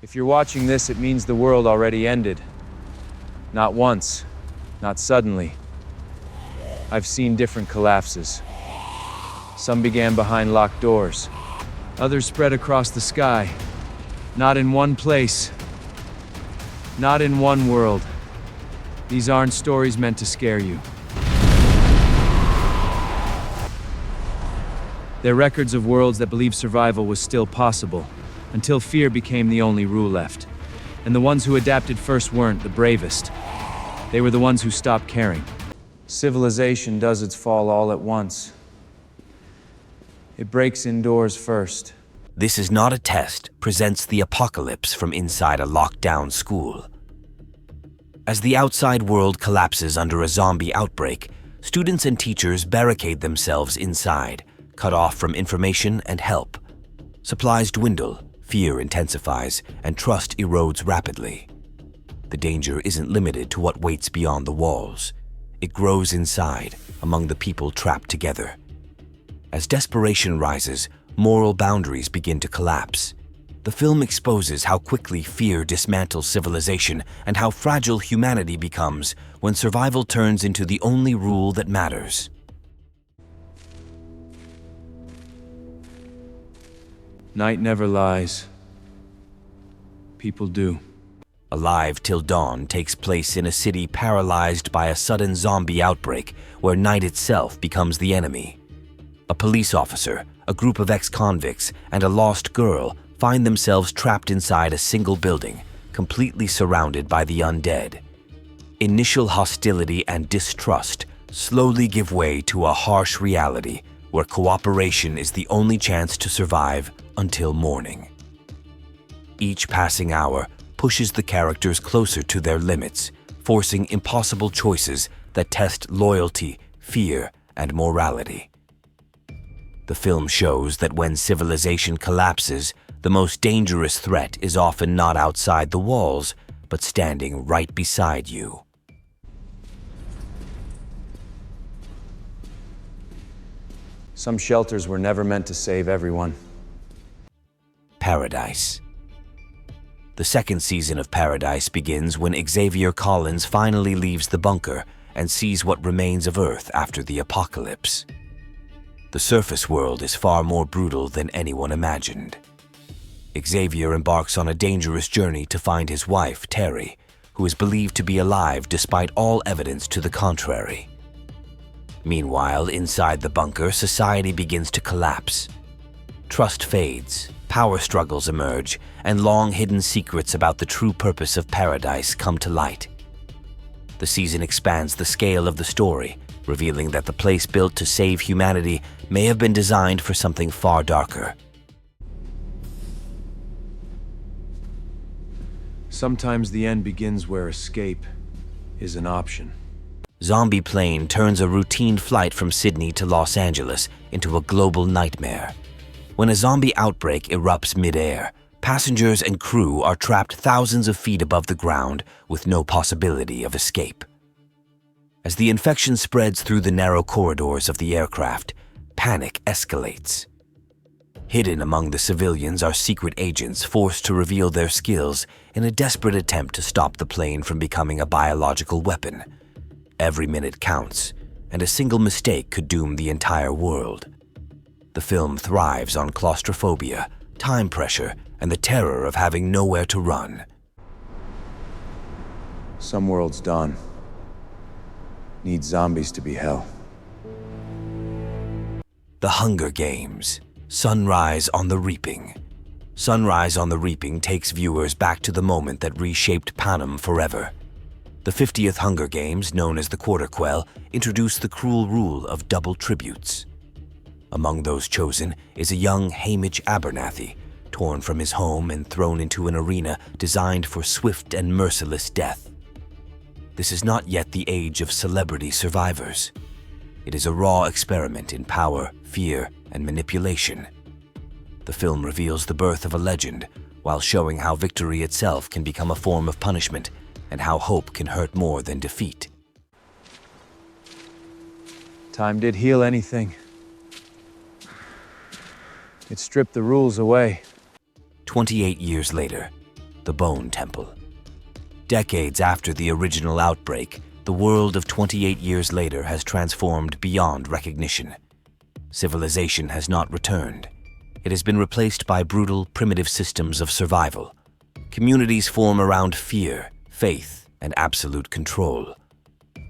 If you're watching this, it means the world already ended. Not once, not suddenly. I've seen different collapses. Some began behind locked doors. Others spread across the sky. Not in one place. Not in one world. These aren't stories meant to scare you. They're records of worlds that believed survival was still possible, until fear became the only rule left. And the ones who adapted first weren't the bravest. They were the ones who stopped caring. Civilization does its fall all at once. It breaks indoors first. This Is Not a Test presents the apocalypse from inside a locked-down school. As the outside world collapses under a zombie outbreak, students and teachers barricade themselves inside, cut off from information and help. Supplies dwindle, fear intensifies, and trust erodes rapidly. The danger isn't limited to what waits beyond the walls. It grows inside, among the people trapped together. As desperation rises, moral boundaries begin to collapse. The film exposes how quickly fear dismantles civilization and how fragile humanity becomes when survival turns into the only rule that matters. Night never lies. People do. Alive Till Dawn takes place in a city paralyzed by a sudden zombie outbreak where night itself becomes the enemy. A police officer, a group of ex-convicts, and a lost girl find themselves trapped inside a single building, completely surrounded by the undead. Initial hostility and distrust slowly give way to a harsh reality where cooperation is the only chance to survive until morning. Each passing hour pushes the characters closer to their limits, forcing impossible choices that test loyalty, fear, and morality. The film shows that when civilization collapses, the most dangerous threat is often not outside the walls, but standing right beside you. Some shelters were never meant to save everyone. Paradise. The second season of Paradise begins when Xavier Collins finally leaves the bunker and sees what remains of Earth after the apocalypse. The surface world is far more brutal than anyone imagined. Xavier embarks on a dangerous journey to find his wife, Terry, who is believed to be alive despite all evidence to the contrary. Meanwhile, inside the bunker, society begins to collapse. Trust fades, power struggles emerge, and long-hidden secrets about the true purpose of Paradise come to light. The season expands the scale of the story, revealing that the place built to save humanity may have been designed for something far darker. Sometimes the end begins where escape is an option. Zombie Plane turns a routine flight from Sydney to Los Angeles into a global nightmare. When a zombie outbreak erupts mid-air, passengers and crew are trapped thousands of feet above the ground with no possibility of escape. As the infection spreads through the narrow corridors of the aircraft, panic escalates. Hidden among the civilians are secret agents forced to reveal their skills in a desperate attempt to stop the plane from becoming a biological weapon. Every minute counts, and a single mistake could doom the entire world. The film thrives on claustrophobia, time pressure, and the terror of having nowhere to run. Some worlds done. Need zombies to be hell. The Hunger Games. Sunrise on the Reaping. Sunrise on the Reaping takes viewers back to the moment that reshaped Panem forever. The 50th Hunger Games, known as the Quarter Quell, introduced the cruel rule of double tributes. Among those chosen is a young Hamish Abernathy, torn from his home and thrown into an arena designed for swift and merciless death. This is not yet the age of celebrity survivors. It is a raw experiment in power, fear, and manipulation. The film reveals the birth of a legend, while showing how victory itself can become a form of punishment and how hope can hurt more than defeat. Time did heal anything. It stripped the rules away. 28 years later, the Bone Temple. Decades after the original outbreak, the world of 28 years later has transformed beyond recognition. Civilization has not returned. It has been replaced by brutal, primitive systems of survival. Communities form around fear, faith, and absolute control.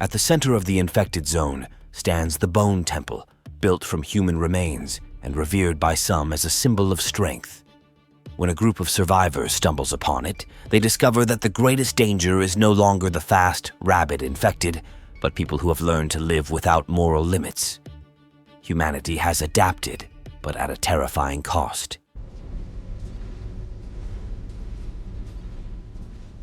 At the center of the infected zone stands the Bone Temple, built from human remains and revered by some as a symbol of strength. When a group of survivors stumbles upon it, they discover that the greatest danger is no longer the fast, rabid infected, but people who have learned to live without moral limits. Humanity has adapted, but at a terrifying cost.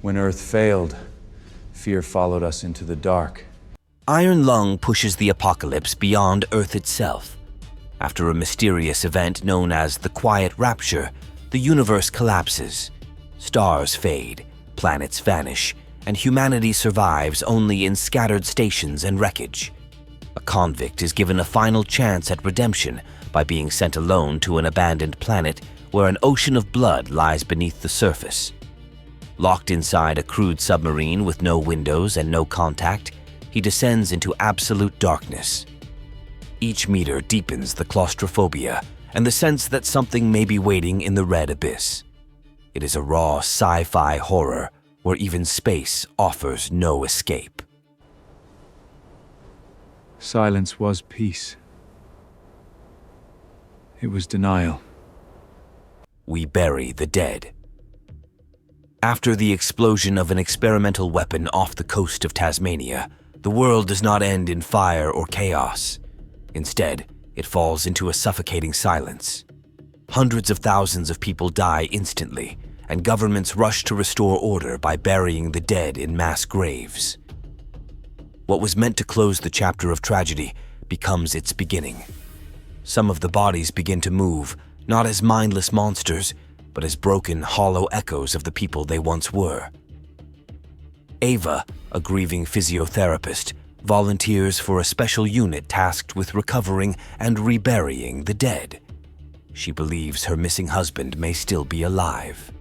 When Earth failed, fear followed us into the dark. Iron Lung pushes the apocalypse beyond Earth itself. After a mysterious event known as the Quiet Rapture, the universe collapses. Stars fade, planets vanish, and humanity survives only in scattered stations and wreckage. A convict is given a final chance at redemption by being sent alone to an abandoned planet where an ocean of blood lies beneath the surface. Locked inside a crude submarine with no windows and no contact, he descends into absolute darkness. Each meter deepens the claustrophobia and the sense that something may be waiting in the red abyss. It is a raw sci-fi horror where even space offers no escape. Silence was peace. It was denial. We bury the dead. After the explosion of an experimental weapon off the coast of Tasmania, the world does not end in fire or chaos. Instead, it falls into a suffocating silence. Hundreds of thousands of people die instantly, and governments rush to restore order by burying the dead in mass graves. What was meant to close the chapter of tragedy becomes its beginning. Some of the bodies begin to move, not as mindless monsters, but as broken, hollow echoes of the people they once were. Ava, a grieving physiotherapist, volunteers for a special unit tasked with recovering and reburying the dead. She believes her missing husband may still be alive.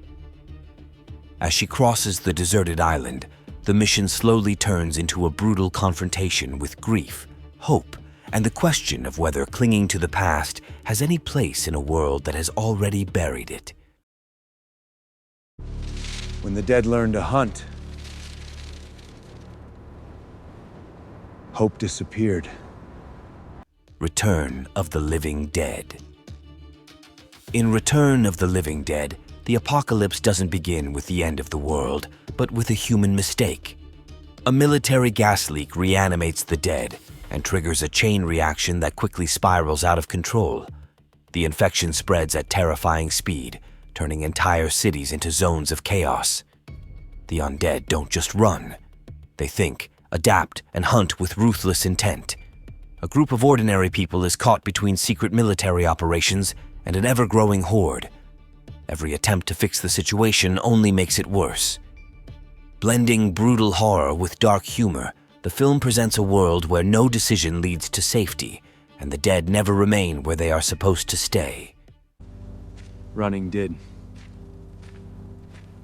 As she crosses the deserted island, the mission slowly turns into a brutal confrontation with grief, hope, and the question of whether clinging to the past has any place in a world that has already buried it. When the dead learn to hunt, hope disappeared. Return of the Living Dead. In Return of the Living Dead, the apocalypse doesn't begin with the end of the world, but with a human mistake. A military gas leak reanimates the dead and triggers a chain reaction that quickly spirals out of control. The infection spreads at terrifying speed, turning entire cities into zones of chaos. The undead don't just run. They think, adapt, and hunt with ruthless intent. A group of ordinary people is caught between secret military operations and an ever-growing horde. Every attempt to fix the situation only makes it worse. Blending brutal horror with dark humor, the film presents a world where no decision leads to safety, and the dead never remain where they are supposed to stay. Running did.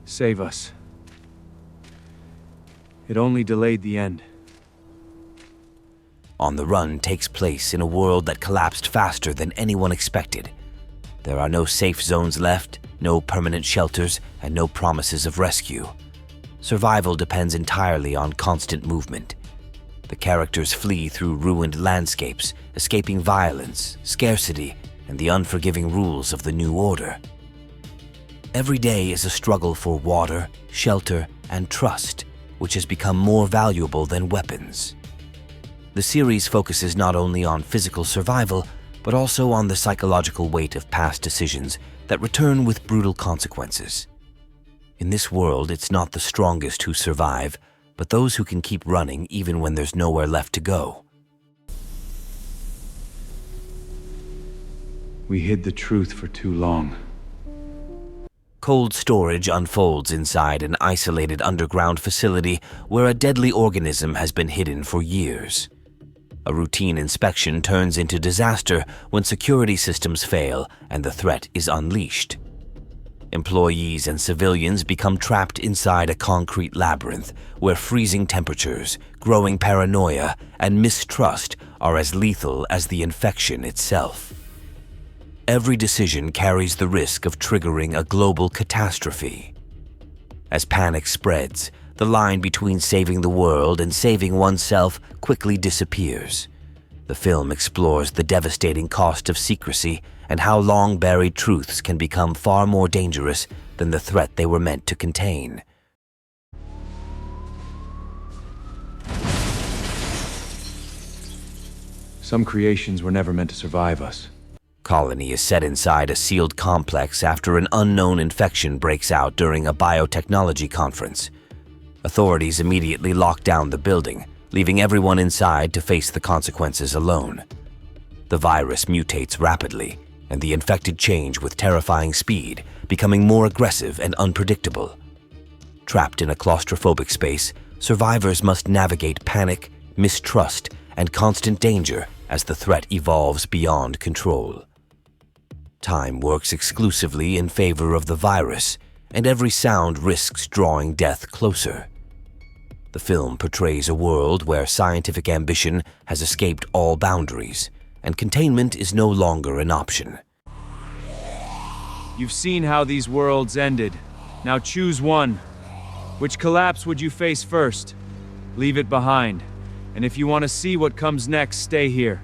Save us. It only delayed the end. On the Run takes place in a world that collapsed faster than anyone expected. There are no safe zones left, no permanent shelters, and no promises of rescue. Survival depends entirely on constant movement. The characters flee through ruined landscapes, escaping violence, scarcity, and the unforgiving rules of the New Order. Every day is a struggle for water, shelter, and trust, which has become more valuable than weapons. The series focuses not only on physical survival, but also on the psychological weight of past decisions that return with brutal consequences. In this world, it's not the strongest who survive, but those who can keep running even when there's nowhere left to go. We hid the truth for too long. Cold storage unfolds inside an isolated underground facility where a deadly organism has been hidden for years. A routine inspection turns into disaster when security systems fail and the threat is unleashed. Employees and civilians become trapped inside a concrete labyrinth where freezing temperatures, growing paranoia, and mistrust are as lethal as the infection itself. Every decision carries the risk of triggering a global catastrophe. As panic spreads, the line between saving the world and saving oneself quickly disappears. The film explores the devastating cost of secrecy and how long-buried truths can become far more dangerous than the threat they were meant to contain. Some creations were never meant to survive us. Colony is set inside a sealed complex after an unknown infection breaks out during a biotechnology conference. Authorities immediately lock down the building, leaving everyone inside to face the consequences alone. The virus mutates rapidly, and the infected change with terrifying speed, becoming more aggressive and unpredictable. Trapped in a claustrophobic space, survivors must navigate panic, mistrust, and constant danger as the threat evolves beyond control. Time works exclusively in favor of the virus, and every sound risks drawing death closer. The film portrays a world where scientific ambition has escaped all boundaries, and containment is no longer an option. You've seen how these worlds ended. Now choose one. Which collapse would you face first? Leave it behind. And if you want to see what comes next, stay here.